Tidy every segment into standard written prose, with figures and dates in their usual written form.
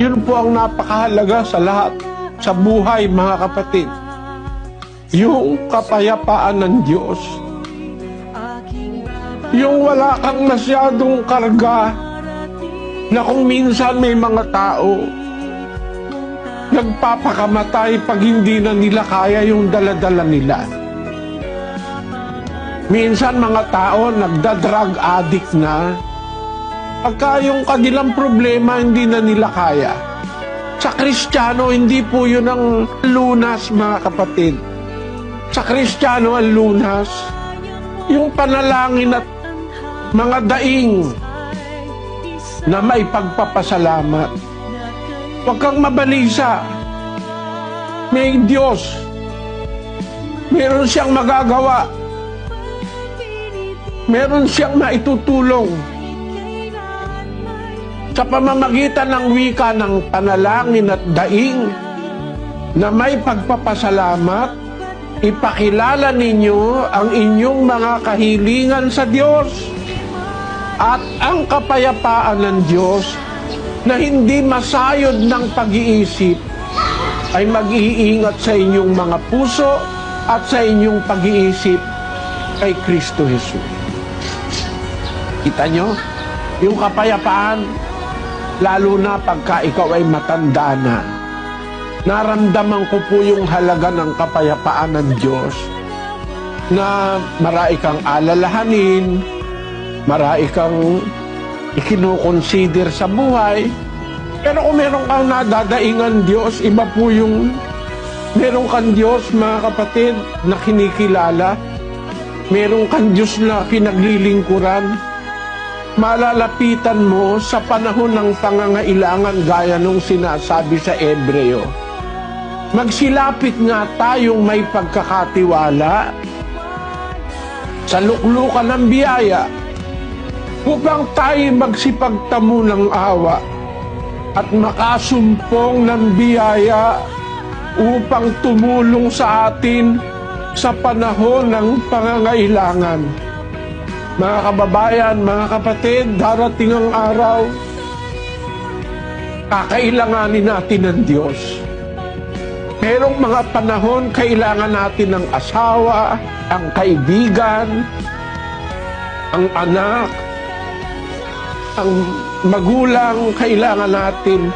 Yun po ang napakahalaga sa lahat, sa buhay, mga kapatid. Yung kapayapaan ng Diyos. Yung wala kang masyadong karga na kung minsan may mga tao nagpapakamatay pag hindi na nila kaya yung daladala nila. Minsan mga tao nagda-drug addict na pagka yung kanilang problema hindi na nila kaya. Sa Kristiyano, hindi po yun ang lunas, mga kapatid. Sa Kristiyano, ang lunas, yung panalangin at mga daing na may pagpapasalamat. Huwag kang mabalisa. May Diyos. Meron siyang magagawa. Meron siyang maitutulong. Sa pamamagitan ng wika ng panalangin at daing na may pagpapasalamat, ipakilala ninyo ang inyong mga kahilingan sa Diyos at ang kapayapaan ng Diyos na hindi masayod ng pag-iisip ay mag-iingat sa inyong mga puso at sa inyong pag-iisip kay Kristo Jesus. Kita nyo? Yung kapayapaan, lalo na pagka ikaw ay matanda na. Naramdaman ko po yung halaga ng kapayapaan ng Diyos na marami kang alalahanin, marami kang ikinukonsider sa buhay. Pero kung meron kang nadadaingan Diyos, iba po yung meron kang Diyos, mga kapatid, na kinikilala. Meron kang Diyos na pinaglilingkuran. Malalapitan mo sa panahon ng pangangailangan gaya nung sinasabi sa Hebreo. Magsilapit nga tayong may pagkakatiwala sa luklukan ng biyaya upang tayo magsipagtamo ng awa at makasumpong ng biyaya upang tumulong sa atin sa panahon ng pangangailangan. Mga kababayan, mga kapatid, darating ang araw, kakailanganin natin ng Diyos. Merong mga panahon, kailangan natin ng asawa, ang kaibigan, ang anak, ang magulang, kailangan natin.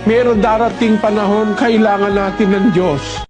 Meron darating panahon, kailangan natin ng Diyos.